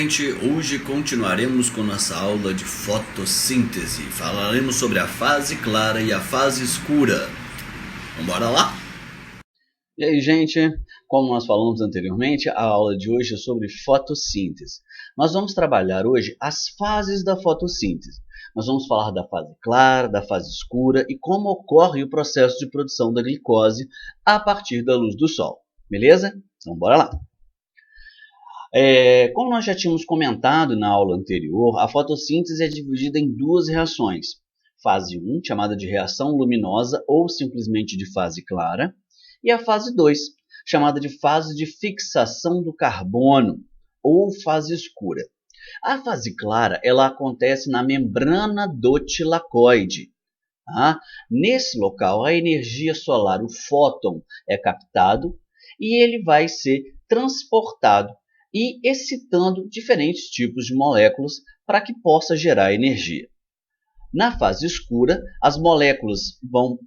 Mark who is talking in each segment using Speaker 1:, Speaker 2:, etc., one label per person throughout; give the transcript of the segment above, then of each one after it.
Speaker 1: gente, hoje continuaremos com nossa aula de fotossíntese. Falaremos sobre a fase clara e a fase escura. Vambora lá?
Speaker 2: E aí, gente, como nós falamos anteriormente, a aula de hoje é sobre fotossíntese. Nós vamos trabalhar hoje as fases da fotossíntese. Nós vamos falar da fase clara, da fase escura e como ocorre o processo de produção da glicose a partir da luz do sol. Beleza? Então, bora lá. Como nós já tínhamos comentado na aula anterior, a fotossíntese é dividida em duas reações. Fase 1, chamada de reação luminosa ou simplesmente de fase clara, e a fase 2, chamada de fase de fixação do carbono ou fase escura. A fase clara ela acontece na membrana do tilacoide. Tá? Nesse local, a energia solar, o fóton, é captado e ele vai ser transportado e excitando diferentes tipos de moléculas para que possa gerar energia. Na fase escura,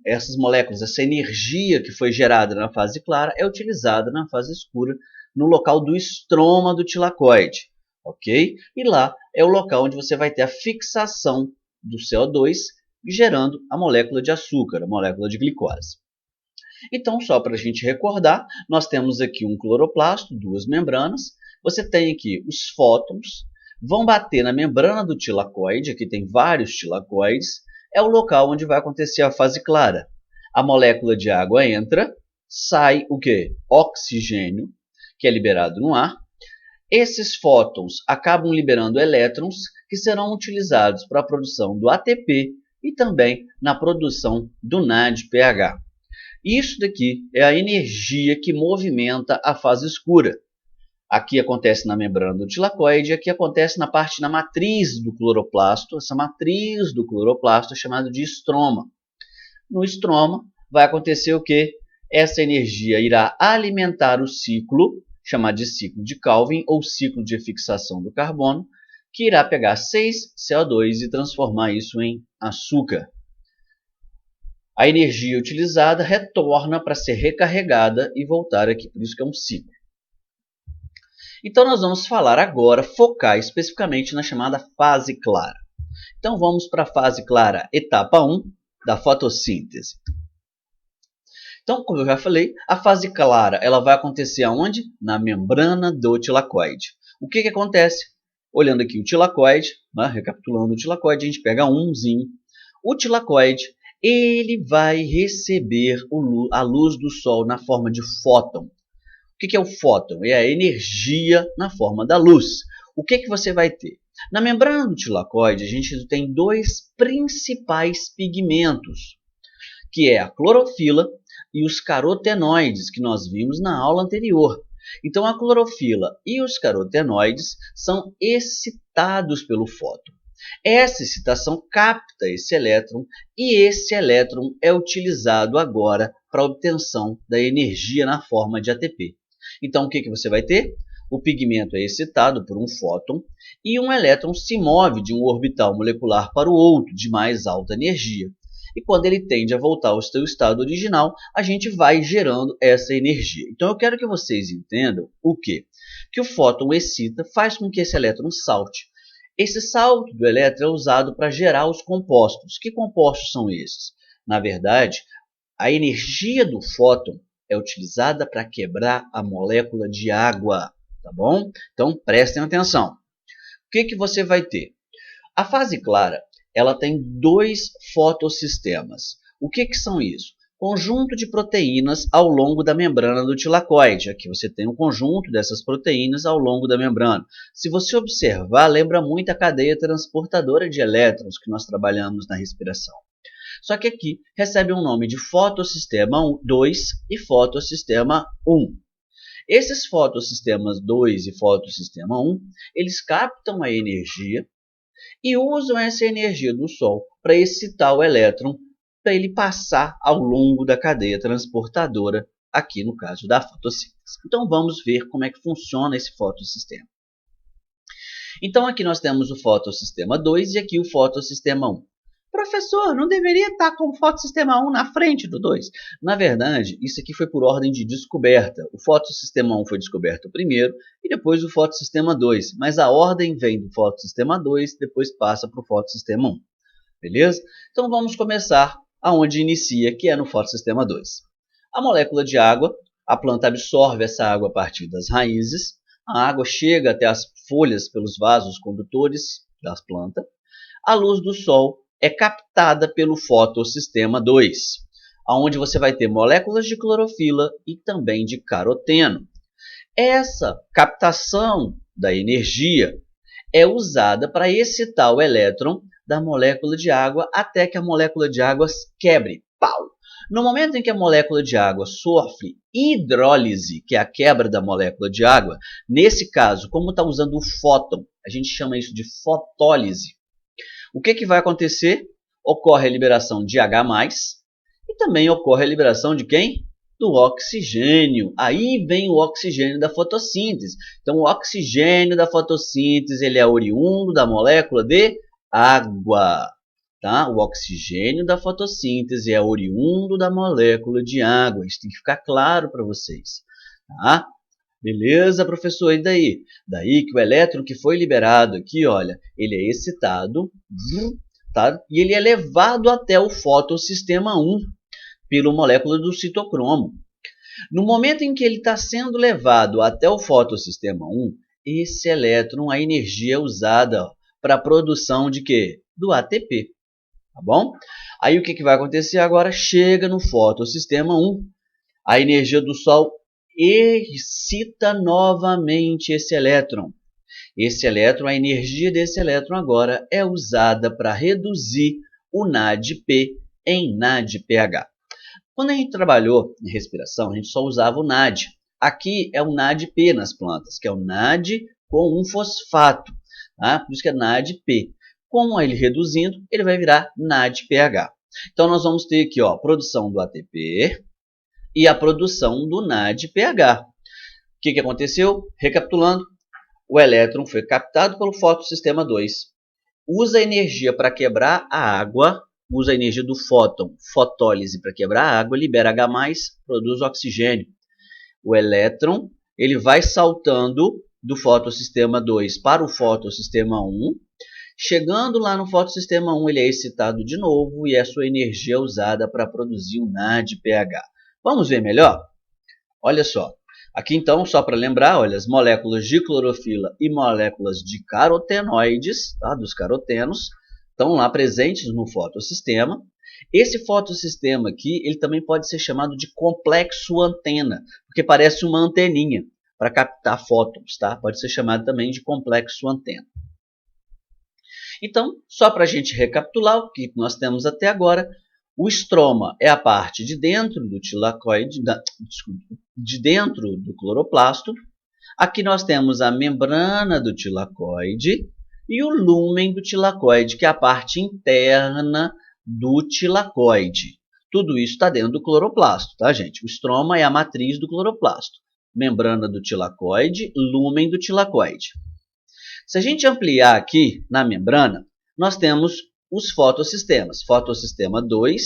Speaker 2: essa energia que foi gerada na fase clara é utilizada na fase escura no local do estroma do tilacoide, ok? E lá é o local onde você vai ter a fixação do CO2 gerando a molécula de açúcar, a molécula de glicose. Então, só para a gente recordar, nós temos aqui um cloroplasto, duas membranas. Você tem aqui os fótons, vão bater na membrana do tilacoide, aqui tem vários tilacoides, é o local onde vai acontecer a fase clara. A molécula de água entra, sai o quê? Oxigênio, que é liberado no ar. Esses fótons acabam liberando elétrons, que serão utilizados para a produção do ATP e também na produção do NADPH. Isso daqui é a energia que movimenta a fase escura. Aqui acontece na membrana do tilacoide, aqui acontece na matriz do cloroplasto. Essa matriz do cloroplasto é chamada de estroma. No estroma vai acontecer o quê? Essa energia irá alimentar o ciclo, chamado de ciclo de Calvin ou ciclo de fixação do carbono, que irá pegar 6CO2 e transformar isso em açúcar. A energia utilizada retorna para ser recarregada e voltar aqui, por isso que é um ciclo. Então nós vamos falar agora, focar especificamente na chamada fase clara. Então vamos para a fase clara, etapa 1 da fotossíntese. Então, como eu já falei, a fase clara ela vai acontecer aonde? Na membrana do tilacoide. O que acontece? Olhando aqui o tilacoide, né, recapitulando o tilacoide, a gente pega umzinho. O tilacoide ele vai receber a luz do sol na forma de fóton. O que é o fóton? É a energia na forma da luz. O que você vai ter? Na membrana do tilacoide, a gente tem dois principais pigmentos, que é a clorofila e os carotenoides, que nós vimos na aula anterior. Então, a clorofila e os carotenoides são excitados pelo fóton. Essa excitação capta esse elétron e esse elétron é utilizado agora para a obtenção da energia na forma de ATP. Então, o que você vai ter? O pigmento é excitado por um fóton e um elétron se move de um orbital molecular para o outro de mais alta energia. E quando ele tende a voltar ao seu estado original, a gente vai gerando essa energia. Então, eu quero que vocês entendam o quê? Que o fóton excita, faz com que esse elétron salte. Esse salto do elétron é usado para gerar os compostos. Que compostos são esses? Na verdade, a energia do fóton é utilizada para quebrar a molécula de água, tá bom? Então, prestem atenção. O que você vai ter? A fase clara, ela tem dois fotossistemas. O que são isso? Conjunto de proteínas ao longo da membrana do tilacoide. Aqui você tem um conjunto dessas proteínas ao longo da membrana. Se você observar, lembra muito a cadeia transportadora de elétrons que nós trabalhamos na respiração. Só que aqui recebe um nome de fotossistema 2 e fotossistema 1. Esses fotossistemas 2 e fotossistema 1, eles captam a energia e usam essa energia do Sol para excitar o elétron, para ele passar ao longo da cadeia transportadora, aqui no caso da fotossíntese. Então vamos ver como é que funciona esse fotossistema. Então aqui nós temos o fotossistema 2 e aqui o fotossistema 1. professor, não deveria estar com o fotossistema 1 na frente do 2? Na verdade, isso aqui foi por ordem de descoberta. O fotossistema 1 foi descoberto primeiro e depois o fotossistema 2. Mas a ordem vem do fotossistema 2 e depois passa para o fotossistema 1. Beleza? Então vamos começar aonde inicia, que é no fotossistema 2. A molécula de água, a planta absorve essa água a partir das raízes. A água chega até as folhas pelos vasos condutores das plantas. A luz do sol é captada pelo fotossistema 2, onde você vai ter moléculas de clorofila e também de caroteno. Essa captação da energia é usada para excitar o elétron da molécula de água até que a molécula de água quebre. Pau! No momento em que a molécula de água sofre hidrólise, que é a quebra da molécula de água, nesse caso, como está usando o fóton, a gente chama isso de fotólise. O que vai acontecer? Ocorre a liberação de H+, e também ocorre a liberação de quem? Do oxigênio. Aí vem o oxigênio da fotossíntese. Então, o oxigênio da fotossíntese ele é oriundo da molécula de água. Tá? O oxigênio da fotossíntese é oriundo da molécula de água. Isso tem que ficar claro para vocês. Tá? Beleza, professor? E daí? Daí que o elétron que foi liberado aqui, olha, ele é excitado, tá? E ele é levado até o fotossistema 1 pela molécula do citocromo. No momento em que ele está sendo levado até o fotossistema 1, esse elétron, a energia é usada para a produção de quê? Do ATP. Tá bom? Aí o que vai acontecer agora? Chega no fotossistema 1, a energia do Sol excita novamente esse elétron. Esse elétron, a energia desse elétron agora é usada para reduzir o NADP em NADPH. Quando a gente trabalhou em respiração, a gente só usava o NAD. Aqui é o NADP nas plantas, que é o NAD com um fosfato. Tá? Por isso que é NADP. Com ele reduzindo, ele vai virar NADPH. Então, nós vamos ter aqui a produção do ATP e a produção do NADPH. O que aconteceu? Recapitulando, o elétron foi captado pelo fotossistema 2, usa a energia para quebrar a água, usa a energia do fóton, fotólise para quebrar a água, libera H+, produz oxigênio. O elétron ele vai saltando do fotossistema 2 para o fotossistema 1, chegando lá no fotossistema 1, ele é excitado de novo e a sua energia é usada para produzir o NADPH. Vamos ver melhor? Olha só. Aqui então, só para lembrar, olha, as moléculas de clorofila e moléculas de carotenoides, tá, dos carotenos, estão lá presentes no fotossistema. Esse fotossistema aqui, ele também pode ser chamado de complexo antena, porque parece uma anteninha para captar fótons, tá? Pode ser chamado também de complexo antena. Então, só para a gente recapitular o que nós temos até agora, o estroma é a parte de dentro do tilacoide, de dentro do cloroplasto. Aqui nós temos a membrana do tilacoide e o lúmen do tilacoide, que é a parte interna do tilacoide. Tudo isso está dentro do cloroplasto, tá, gente? O estroma é a matriz do cloroplasto. Membrana do tilacoide, lúmen do tilacoide. Se a gente ampliar aqui na membrana, nós temos os fotossistemas. Fotossistema 2,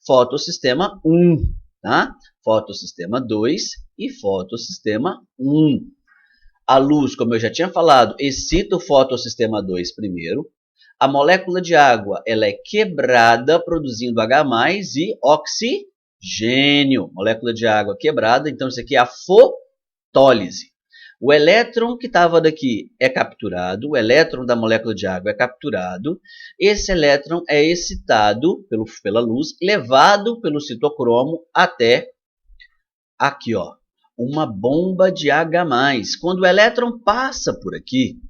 Speaker 2: fotossistema 1. Tá? Fotossistema 2 e fotossistema 1. A luz, como eu já tinha falado, excita o fotossistema 2 primeiro. A molécula de água ela é quebrada, produzindo H+, e oxigênio. Molécula de água quebrada, então isso aqui é a fotólise. O elétron que estava daqui é capturado, o elétron da molécula de água é capturado. Esse elétron é excitado pela luz, levado pelo citocromo até aqui, ó, uma bomba de H+. Quando o elétron passa por aqui,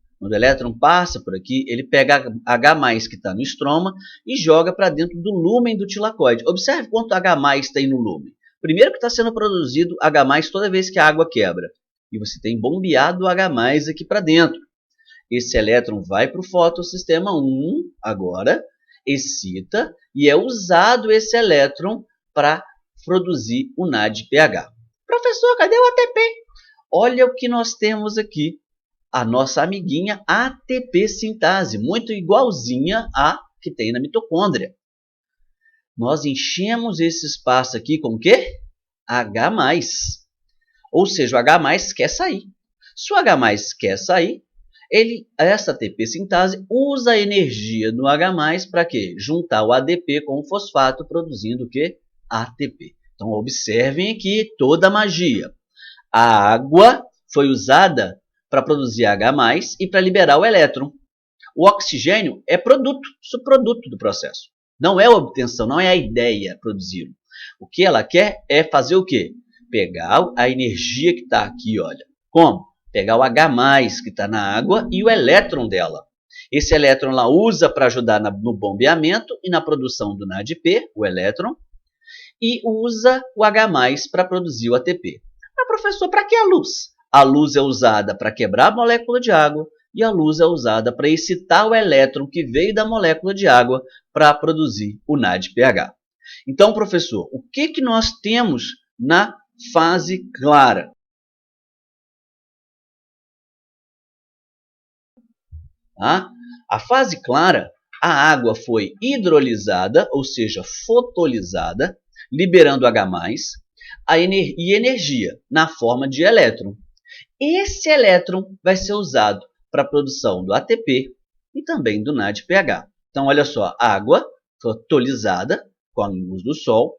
Speaker 2: ele pega H+, que está no estroma e joga para dentro do lúmen do tilacoide. Observe quanto H+ tem no lúmen. Primeiro que está sendo produzido H+ toda vez que a água quebra. E você tem bombeado H+ aqui para dentro. Esse elétron vai para o fotossistema 1, agora, excita, e é usado esse elétron para produzir o NADPH. Professor, cadê o ATP? Olha o que nós temos aqui. A nossa amiguinha ATP sintase, muito igualzinha a que tem na mitocôndria. Nós enchemos esse espaço aqui com o quê? H+. Ou seja, o H+ quer sair. Se o H+ quer sair, essa ATP sintase usa a energia do H+ para quê? Juntar o ADP com o fosfato, produzindo o quê? ATP. Então, observem aqui toda a magia. A água foi usada para produzir H+ e para liberar o elétron. O oxigênio é produto, subproduto do processo. Não é a obtenção, não é a ideia produzi-lo. O que ela quer é fazer o quê? Pegar a energia que está aqui, olha. Como? Pegar o H+ que está na água e o elétron dela. Esse elétron ela usa para ajudar no bombeamento e na produção do NADP, o elétron, e usa o H+ para produzir o ATP. Mas, professor, para que a luz? A luz é usada para quebrar a molécula de água e a luz é usada para excitar o elétron que veio da molécula de água para produzir o NADPH. Então, professor, o que nós temos na fase clara? A fase clara, a água foi hidrolisada, ou seja, fotolizada, liberando H+, e energia na forma de elétron. Esse elétron vai ser usado para a produção do ATP e também do NADPH. Então, olha só, água fotolizada com a luz do Sol,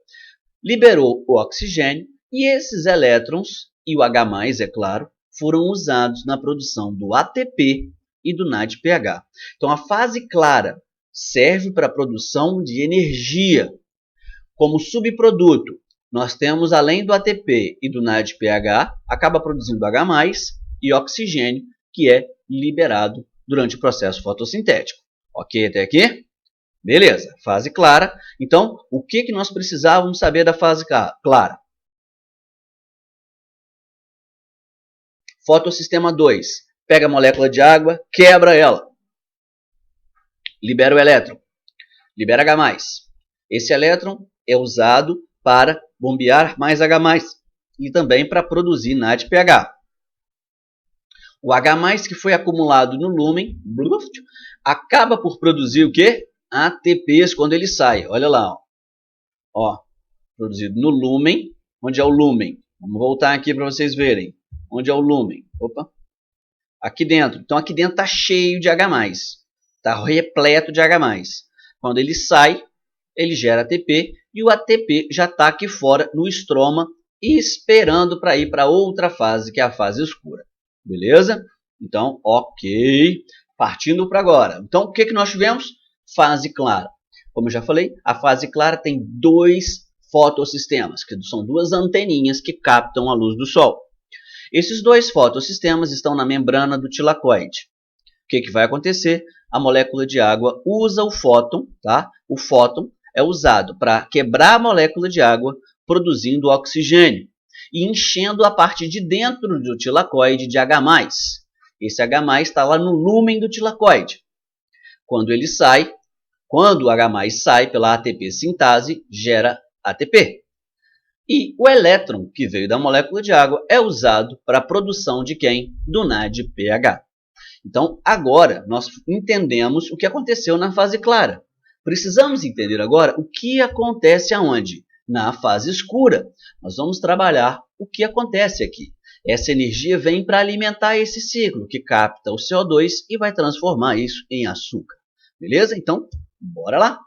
Speaker 2: liberou o oxigênio e esses elétrons e o H+, é claro, foram usados na produção do ATP e do NADPH. Então, a fase clara serve para a produção de energia. Como subproduto, nós temos, além do ATP e do NADPH, acaba produzindo H+, e oxigênio, que é liberado durante o processo fotossintético. Ok até aqui? Beleza, fase clara. Então, o que nós precisávamos saber da fase clara? Fotossistema 2. Pega a molécula de água, quebra ela. Libera o elétron. Libera H+. Esse elétron é usado para bombear mais H+, e também para produzir NADPH. O H+, que foi acumulado no lúmen, acaba por produzir o quê? ATPs quando ele sai. Olha lá. Ó, produzido no lúmen. Onde é o lúmen? Vamos voltar aqui para vocês verem. Onde é o lúmen? Opa. Aqui dentro. Então, aqui dentro está cheio de H+. Está repleto de H+. Quando ele sai, ele gera ATP e o ATP já está aqui fora no estroma esperando para ir para outra fase, que é a fase escura. Beleza? Então, ok. Partindo para agora. Então, o que nós tivemos? Fase clara. Como eu já falei, a fase clara tem dois fotossistemas, que são duas anteninhas que captam a luz do Sol. Esses dois fotossistemas estão na membrana do tilacoide. O que vai acontecer? A molécula de água usa o fóton, tá? O fóton é usado para quebrar a molécula de água, produzindo oxigênio e enchendo a parte de dentro do tilacoide de H+. Esse H+ está lá no lúmen do tilacoide. Quando o H+ sai pela ATP sintase, gera ATP. E o elétron que veio da molécula de água é usado para a produção de quem? Do NADPH. Então, agora nós entendemos o que aconteceu na fase clara. Precisamos entender agora o que acontece aonde? Na fase escura. Nós vamos trabalhar o que acontece aqui. Essa energia vem para alimentar esse ciclo, que capta o CO2 e vai transformar isso em açúcar. Beleza? Então, bora lá.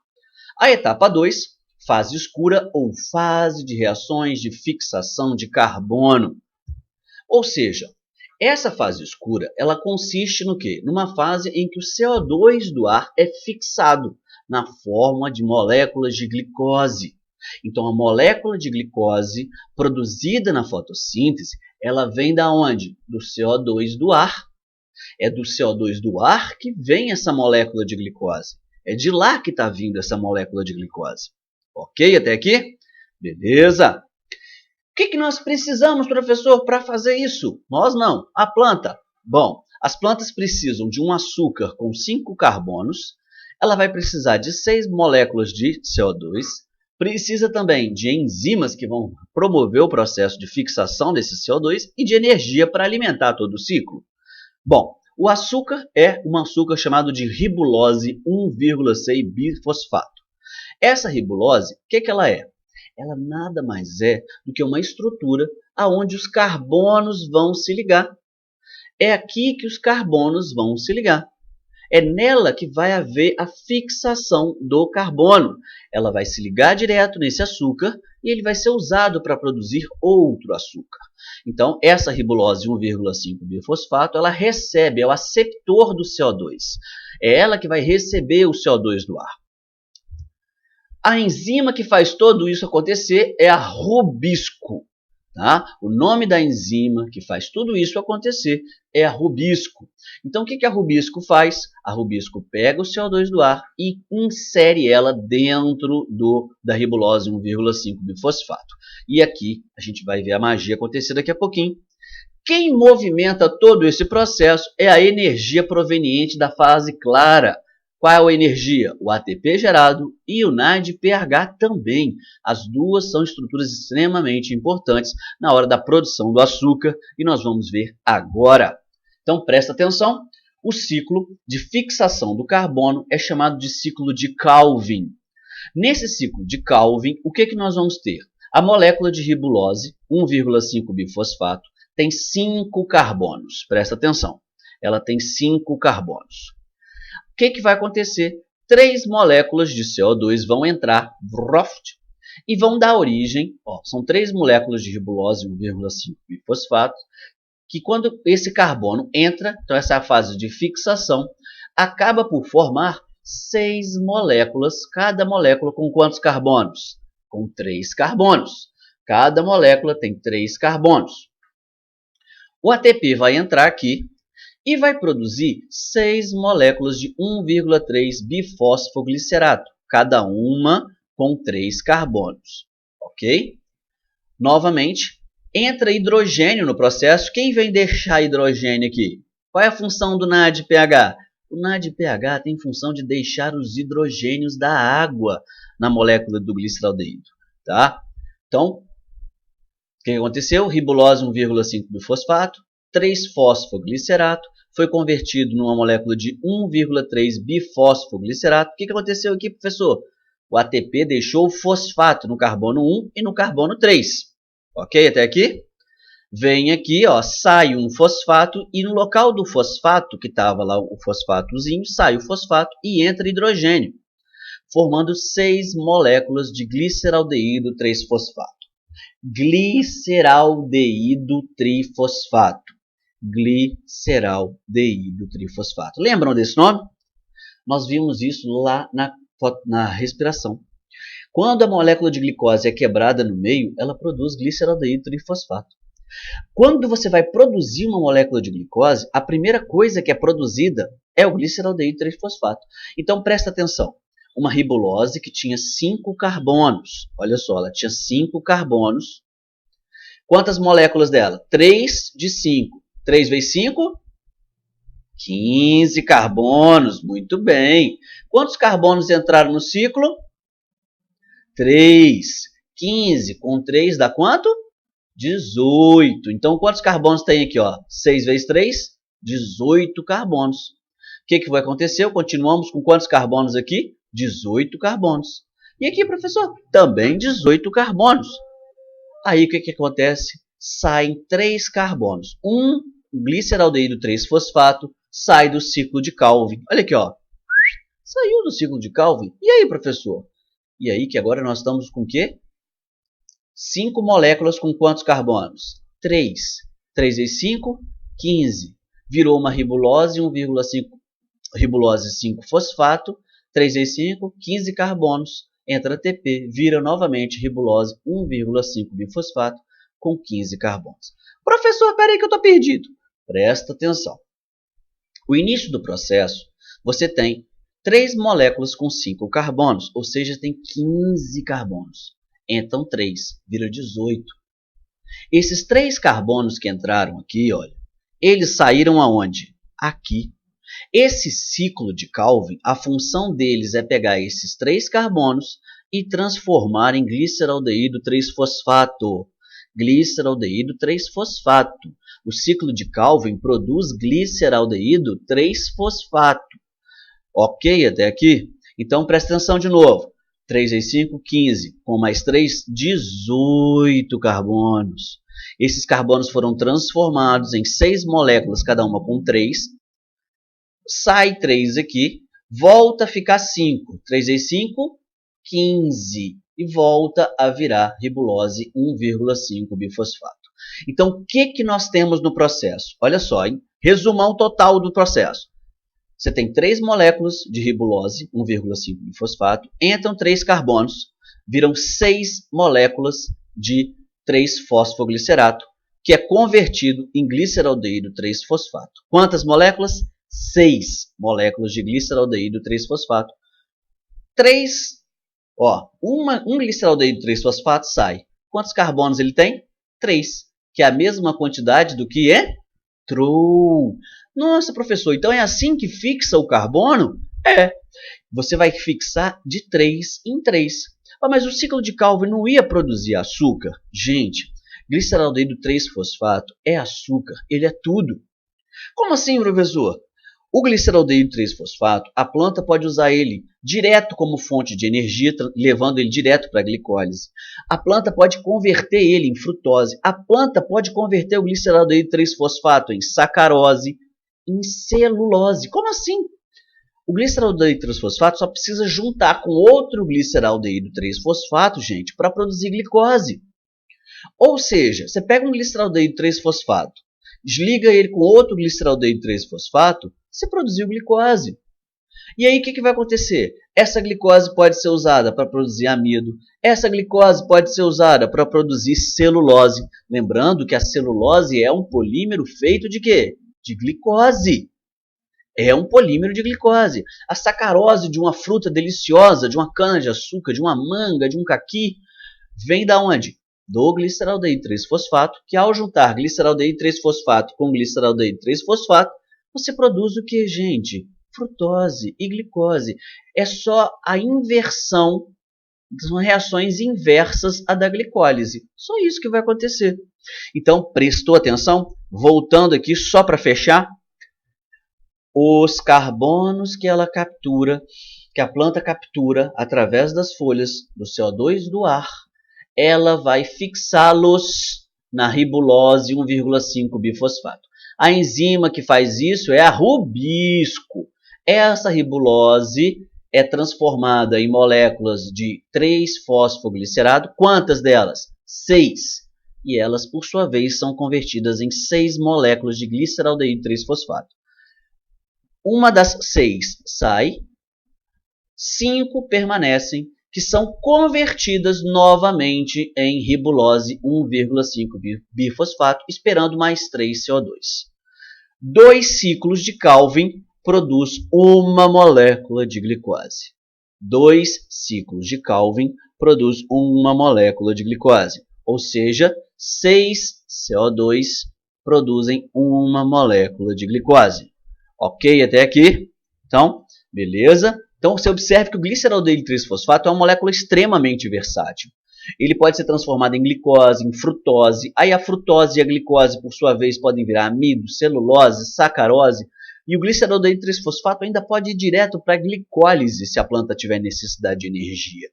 Speaker 2: A etapa 2, fase escura ou fase de reações de fixação de carbono. Ou seja, essa fase escura, ela consiste no quê? Numa fase em que o CO2 do ar é fixado na forma de moléculas de glicose. Então, a molécula de glicose produzida na fotossíntese, ela vem da onde? Do CO2 do ar. É do CO2 do ar que vem essa molécula de glicose. É de lá que está vindo essa molécula de glicose. Ok até aqui? Beleza. O que nós precisamos, professor, para fazer isso? Nós não, a planta. Bom, as plantas precisam de um açúcar com 5 carbonos. Ela vai precisar de 6 moléculas de CO2. Precisa também de enzimas que vão promover o processo de fixação desse CO2 e de energia para alimentar todo o ciclo. Bom, O açúcar é um açúcar chamado de ribulose 1,6-bifosfato. Essa ribulose, o que ela é? Ela nada mais é do que uma estrutura onde os carbonos vão se ligar. É aqui que os carbonos vão se ligar. É nela que vai haver a fixação do carbono. Ela vai se ligar direto nesse açúcar e ele vai ser usado para produzir outro açúcar. Então, essa ribulose 1,5-bifosfato, ela recebe, é o aceptor do CO2. É ela que vai receber o CO2 do ar. A enzima que faz tudo isso acontecer é a rubisco. Tá? O nome da enzima que faz tudo isso acontecer é a rubisco. Então, o que a rubisco faz? A rubisco pega o CO2 do ar e insere ela dentro da ribulose 1,5-bifosfato. E aqui a gente vai ver a magia acontecer daqui a pouquinho. Quem movimenta todo esse processo é a energia proveniente da fase clara. Qual é a energia? O ATP gerado e o NADPH também. As duas são estruturas extremamente importantes na hora da produção do açúcar e nós vamos ver agora. Então presta atenção, o ciclo de fixação do carbono é chamado de ciclo de Calvin. Nesse ciclo de Calvin, o que nós vamos ter? A molécula de ribulose, 1,5-bifosfato, tem 5 carbonos. Presta atenção, ela tem 5 carbonos. O que vai acontecer? 3 moléculas de CO2 vão entrar e vão dar origem, são 3 moléculas de ribulose 1,5-bifosfato, que quando esse carbono entra, então essa é a fase de fixação, acaba por formar 6 moléculas, cada molécula com quantos carbonos? Com 3 carbonos. Cada molécula tem 3 carbonos. O ATP vai entrar aqui e vai produzir 6 moléculas de 1,3-bifosfoglicerato, cada uma com 3 carbonos. Ok? Novamente, entra hidrogênio no processo. Quem vem deixar hidrogênio aqui? Qual é a função do NADPH? O NADPH tem função de deixar os hidrogênios da água na molécula do gliceraldeído. Tá? Então, o que aconteceu? Ribulose 1,5-bifosfato, 3-fosfoglicerato, foi convertido numa molécula de 1,3-bifosfoglicerato. O que aconteceu aqui, professor? O ATP deixou o fosfato no carbono 1 e no carbono 3. Ok até aqui? Vem aqui, sai um fosfato e no local do fosfato, que estava lá o fosfatozinho, sai o fosfato e entra hidrogênio, formando 6 moléculas de gliceraldeído 3-fosfato. Gliceraldeído trifosfato. Gliceraldeído trifosfato. Lembram desse nome? Nós vimos isso lá na respiração. Quando a molécula de glicose é quebrada no meio, ela produz gliceraldeído trifosfato. Quando você vai produzir uma molécula de glicose, a primeira coisa que é produzida é o gliceraldeído trifosfato. Então presta atenção. Uma ribulose que tinha 5 carbonos. Olha só, ela tinha 5 carbonos. Quantas moléculas dela? 3 de 5. 3 vezes 5? 15 carbonos. Muito bem. Quantos carbonos entraram no ciclo? 3. 15 com 3 dá quanto? 18. Então, quantos carbonos tem aqui? 6 vezes 3? 18 carbonos. O que vai acontecer? Continuamos com quantos carbonos aqui? 18 carbonos. E aqui, professor? Também 18 carbonos. Aí, o que acontece? Saem 3 carbonos. Um gliceraldeído 3-fosfato sai do ciclo de Calvin. Olha aqui, saiu do ciclo de Calvin. E aí, professor? E aí que agora nós estamos com o quê? 5 moléculas com quantos carbonos? 3. 3 vezes 5, 15. Virou uma ribulose 1,5, ribulose 5-fosfato. 3 vezes 5, 15 carbonos. Entra ATP, vira novamente ribulose 1,5-bifosfato com 15 carbonos. Professor, peraí que eu estou perdido. Presta atenção. O início do processo, você tem 3 moléculas com 5 carbonos, ou seja, tem 15 carbonos. Então 3 vira 18. Esses 3 carbonos que entraram aqui, olha, eles saíram aonde? Aqui. Esse ciclo de Calvin, a função deles é pegar esses 3 carbonos e transformar em gliceraldeído 3-fosfato. Gliceraldeído 3-fosfato. O ciclo de Calvin produz gliceraldeído 3-fosfato. Ok até aqui? Então presta atenção de novo. 3 vezes 5, 15. Com mais 3, 18 carbonos. Esses carbonos foram transformados em 6 moléculas, cada uma com 3. Sai 3 aqui, volta a ficar 5. 3 vezes 5, 15. E volta a virar ribulose 1,5 bifosfato. Então, o que nós temos no processo? Olha só, hein? Resumão total do processo. Você tem 3 moléculas de ribulose, 1,5 bifosfato, entram 3 carbonos, viram 6 moléculas de 3-fosfoglicerato, que é convertido em gliceraldeído 3-fosfato. Quantas moléculas? 6 moléculas de gliceraldeído 3-fosfato. 3, um gliceraldeído 3-fosfato sai. Quantos carbonos ele tem? 3, que é a mesma quantidade do que é true. Nossa, professor, então é assim que fixa o carbono? É. Você vai fixar de 3 em 3. Mas o ciclo de Calvin não ia produzir açúcar? Gente, gliceraldeído 3-fosfato é açúcar, ele é tudo. Como assim, professor? O gliceraldeído 3-fosfato, a planta pode usar ele direto como fonte de energia, levando ele direto para a glicólise. A planta pode converter ele em frutose. A planta pode converter o gliceraldeído 3-fosfato em sacarose, em celulose. Como assim? O gliceraldeído 3-fosfato só precisa juntar com outro gliceraldeído 3-fosfato, gente, para produzir glicose. Ou seja, você pega um gliceraldeído 3-fosfato, desliga ele com outro gliceraldeído 3-fosfato, você produziu glicose. E aí o que vai acontecer? Essa glicose pode ser usada para produzir amido. Essa glicose pode ser usada para produzir celulose. Lembrando que a celulose é um polímero feito de quê? De glicose. É um polímero de glicose. A sacarose de uma fruta deliciosa, de uma cana-de-açúcar, de uma manga, de um caqui, vem da onde? Do gliceraldeído 3-fosfato, que ao juntar gliceraldeído 3-fosfato com gliceraldeído 3-fosfato, você produz o que, gente? Frutose e glicose. É só a inversão, são reações inversas à da glicólise. Só isso que vai acontecer. Então, prestou atenção? Voltando aqui, só para fechar, os carbonos que ela captura, que a planta captura através das folhas do CO2 do ar, ela vai fixá-los na ribulose 1,5 bifosfato. A enzima que faz isso é a rubisco. Essa ribulose é transformada em moléculas de 3-fosfoglicerato. Quantas delas? 6. E elas, por sua vez, são convertidas em 6 moléculas de gliceraldeído 3-fosfato. Uma das 6 sai, 5 permanecem, que são convertidas novamente em ribulose 1,5 bifosfato, esperando mais 3 CO2. 2 ciclos de Calvin produz uma molécula de glicose. 2 ciclos de Calvin produz uma molécula de glicose. Ou seja, 6 CO2 produzem uma molécula de glicose. Ok até aqui? Então, beleza? Então, você observe que o gliceraldeído 3-fosfato é uma molécula extremamente versátil. Ele pode ser transformado em glicose, em frutose. Aí a frutose e a glicose, por sua vez, podem virar amido, celulose, sacarose. E o gliceraldeído 3-fosfato ainda pode ir direto para a glicólise, se a planta tiver necessidade de energia.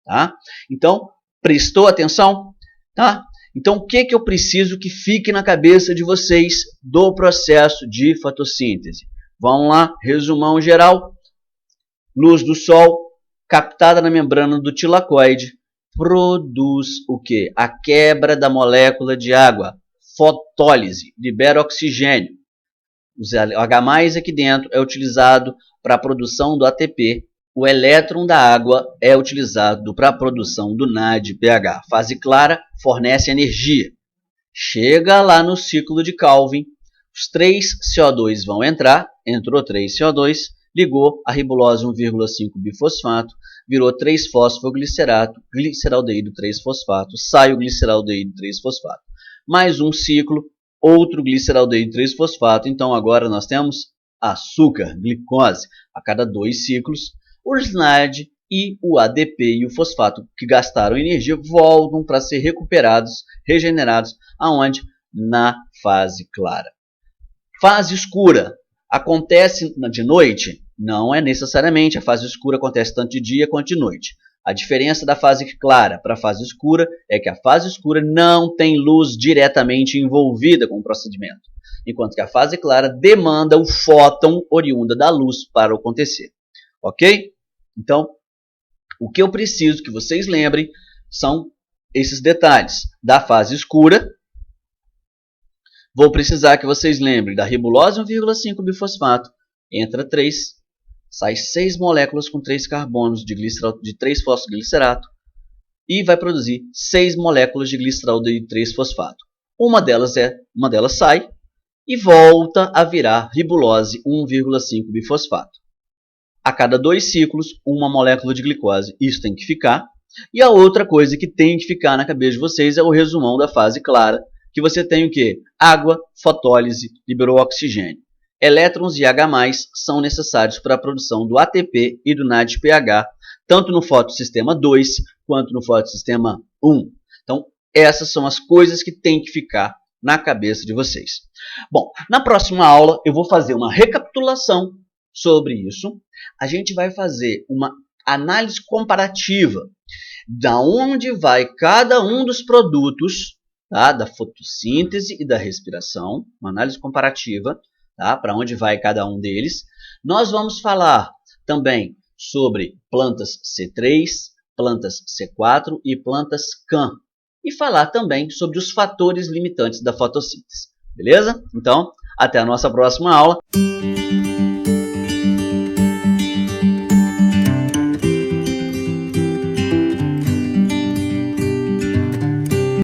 Speaker 2: Tá? Então, prestou atenção? Tá? Então, o que eu preciso que fique na cabeça de vocês do processo de fotossíntese? Vamos lá, resumão geral. Luz do sol, captada na membrana do tilacoide, produz o quê? A quebra da molécula de água, fotólise, libera oxigênio. O H+ aqui dentro é utilizado para a produção do ATP. O elétron da água é utilizado para a produção do NADPH. Fase clara fornece energia. Chega lá no ciclo de Calvin, os 3 CO2 vão entrar, entrou 3 CO2, ligou a ribulose 1,5 bifosfato, virou 3-fosfoglicerato, gliceraldeído 3-fosfato, sai o gliceraldeído 3-fosfato. Mais um ciclo, outro gliceraldeído 3-fosfato, então agora nós temos açúcar, glicose. A cada 2 ciclos, o SNAD e o ADP e o fosfato que gastaram energia voltam para ser recuperados, regenerados, aonde? na fase clara. Fase escura acontece de noite? Não é necessariamente. A fase escura acontece tanto de dia quanto de noite. A diferença da fase clara para a fase escura é que a fase escura não tem luz diretamente envolvida com o procedimento, enquanto que a fase clara demanda o fóton oriunda da luz para acontecer. Ok? Então, o que eu preciso que vocês lembrem são esses detalhes. Da fase escura, vou precisar que vocês lembrem da ribulose 1,5-bifosfato. Entra 3, sai 6 moléculas com 3 carbonos de 3-fosfoglicerato e vai produzir 6 moléculas de glicerol de 3-fosfato. Uma delas sai e volta a virar ribulose 1,5-bifosfato. A cada 2 ciclos, uma molécula de glicose. Isso tem que ficar. E a outra coisa que tem que ficar na cabeça de vocês é o resumão da fase clara, que você tem o quê? Água, fotólise, liberou oxigênio. Elétrons e H+, são necessários para a produção do ATP e do NADPH, tanto no fotossistema 2 quanto no fotossistema 1. Então, essas são as coisas que tem que ficar na cabeça de vocês. Bom, na próxima aula eu vou fazer uma recapitulação sobre isso. A gente vai fazer uma análise comparativa da onde vai cada um dos produtos, tá, da fotossíntese e da respiração, uma análise comparativa, tá, para onde vai cada um deles. Nós vamos falar também sobre plantas C3, plantas C4 e plantas CAN, e falar também sobre os fatores limitantes da fotossíntese. Beleza? Então, até a nossa próxima aula.